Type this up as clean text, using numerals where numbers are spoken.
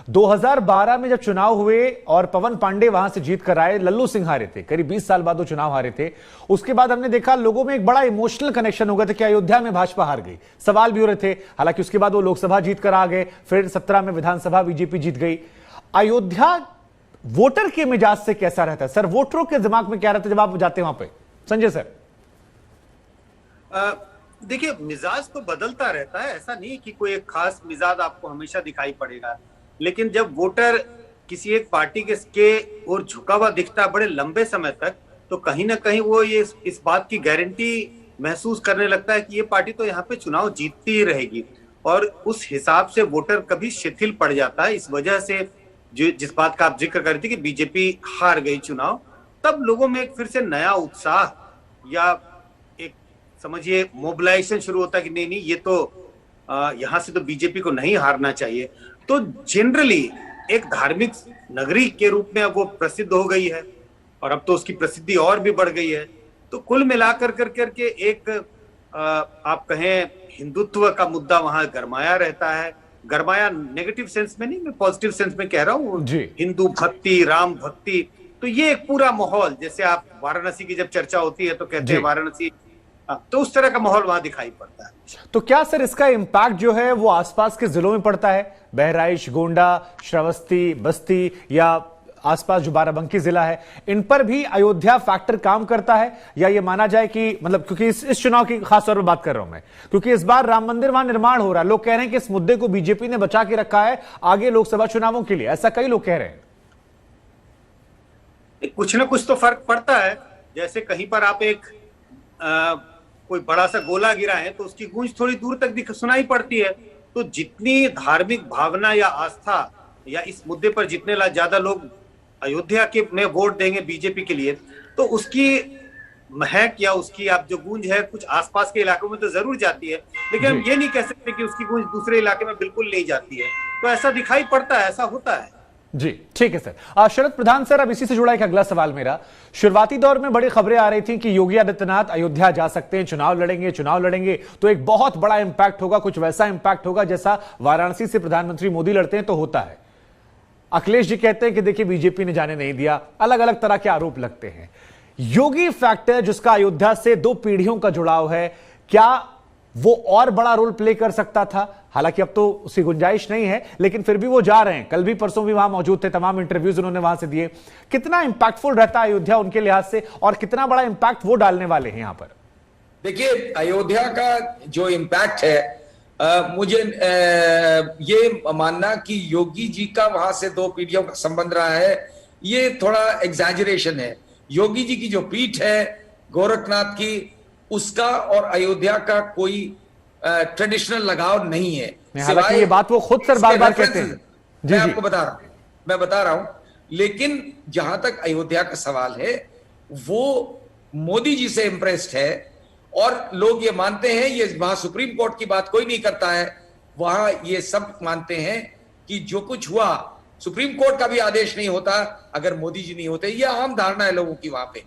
2012 में जब चुनाव हुए और पवन पांडे वहां से जीत कर आए, लल्लू सिंह हारे थे, करीब 20 साल बाद वो चुनाव हारे थे। उसके बाद हमने देखा लोगों में एक बड़ा इमोशनल कनेक्शन हो गया था कि अयोध्या में भाजपा हार गई, सवाल भी हो रहे थे। हालांकि उसके बाद वो लोकसभा जीत कर आ गए, फिर 17 में विधानसभा बीजेपी जीत गई। अयोध्या वोटर के मिजाज से कैसा रहता है सर? वोटरों के दिमाग में क्या रहता है जब आप जाते हैं वहां पे? संजय सर। देखिए, मिजाज तो बदलता रहता है, ऐसा नहीं कि कोई एक खास मिजाज आपको हमेशा दिखाई पड़ेगा। लेकिन जब वोटर किसी एक पार्टी के ओर झुका हुआ दिखता है बड़े लंबे समय तक, तो कहीं ना कहीं वो ये इस बात की गारंटी महसूस करने लगता है कि ये पार्टी तो यहाँ पे चुनाव जीतती ही रहेगी। और उस हिसाब से वोटर कभी शिथिल पड़ जाता है। इस वजह से जो जिस बात का आप जिक्र कर रहे थे कि बीजेपी हार गई चुनाव, तब लोगों में एक फिर से नया उत्साह या एक समझिए मोबिलाइजेशन शुरू होता है कि नहीं नहीं, ये तो यहाँ से तो बीजेपी को नहीं हारना चाहिए। तो जनरली एक धार्मिक नगरी के रूप में अब वो प्रसिद्ध हो गई है और अब तो उसकी प्रसिद्धि और भी बढ़ गई है। तो कुल मिलाकर करके एक आप कहें हिंदुत्व का मुद्दा वहां गरमाया रहता है। गरमाया नेगेटिव सेंस में नहीं, मैं पॉजिटिव सेंस में कह रहा हूँ। हिंदू भक्ति, राम भक्ति, तो ये एक पूरा माहौल, जैसे आप वाराणसी की जब चर्चा होती है तो कहते हैं वाराणसी, तो उस तरह का माहौल वहां दिखाई पड़ता है। तो क्या सर इसका इंपैक्ट जो है वो आसपास के जिलों में पड़ता है? बहराइच, गोंडा, श्रावस्ती, बस्ती या आसपास जो बाराबंकी जिला है, इन पर भी अयोध्या फैक्टर काम करता है? या ये माना जाए कि मतलब, क्योंकि इस चुनाव की खास तौर पर बात कर रहा हूं मैं, क्योंकि इस बार राम मंदिर वहां निर्माण हो रहा है, लोग कह रहे हैं कि इस मुद्दे को बीजेपी ने बचा के रखा है आगे लोकसभा चुनावों के लिए, ऐसा कई लोग कह रहे हैं। कुछ ना कुछ तो फर्क पड़ता है। जैसे कहीं पर आप एक कोई बड़ा सा गोला गिरा है तो उसकी गूंज थोड़ी दूर तक सुनाई पड़ती है। तो जितनी धार्मिक भावना या आस्था या इस मुद्दे पर जितने ज्यादा लोग अयोध्या के में वोट देंगे बीजेपी के लिए, तो उसकी महक या उसकी आप जो गूंज है कुछ आसपास के इलाकों में तो जरूर जाती है। लेकिन हम ये नहीं कह सकते कि उसकी गूंज दूसरे इलाके में बिल्कुल नहीं जाती है। तो ऐसा दिखाई पड़ता है, ऐसा होता है। जी ठीक है सर। शरद प्रधान सर, अब इसी से जुड़ा एक अगला सवाल मेरा। शुरुआती दौर में बड़ी खबरें आ रही थी कि योगी आदित्यनाथ अयोध्या जा सकते हैं, चुनाव लड़ेंगे तो एक बहुत बड़ा इंपैक्ट होगा, कुछ वैसा इंपैक्ट होगा जैसा वाराणसी से प्रधानमंत्री मोदी लड़ते हैं तो होता है। अखिलेश जी कहते हैं कि देखिए बीजेपी ने जाने नहीं दिया, अलग अलग तरह के आरोप लगते हैं। योगी फैक्टर जिसका अयोध्या से 2 पीढ़ियों का जुड़ाव है, क्या वो और बड़ा रोल प्ले कर सकता था? हालांकि अब तो उसकी गुंजाइश नहीं है, लेकिन फिर भी वो जा रहे हैं, कल भी परसों भी वहां मौजूद थे, तमाम इंटरव्यूज उन्होंने वहां से दिए। कितना इंपैक्टफुल रहता है अयोध्या उनके लिहाज से, और कितना बड़ा इंपैक्ट वो डालने वाले हैं यहां पर? देखिए, अयोध्या का जो इंपैक्ट है, मुझे ये मानना कि योगी जी का वहां से 2 पीढ़ियों का संबंध रहा है, ये थोड़ा एग्जैजरेशन है। योगी जी की जो पीठ है गोरखनाथ की, उसका और अयोध्या का कोई ट्रेडिशनल लगाव नहीं है। हालांकि ये बात वो खुद सर बार-बार कहते हैं। मैं आपको बता रहा हूं। लेकिन जहां तक अयोध्या का सवाल है, वो मोदी जी से इंप्रेस्ड है और लोग ये मानते हैं, ये वहां सुप्रीम कोर्ट की बात कोई नहीं करता है, वहां ये सब मानते हैं कि जो कुछ हुआ, सुप्रीम कोर्ट का भी आदेश नहीं होता अगर मोदी जी नहीं होते। यह आम धारणा है लोगों की वहां पे।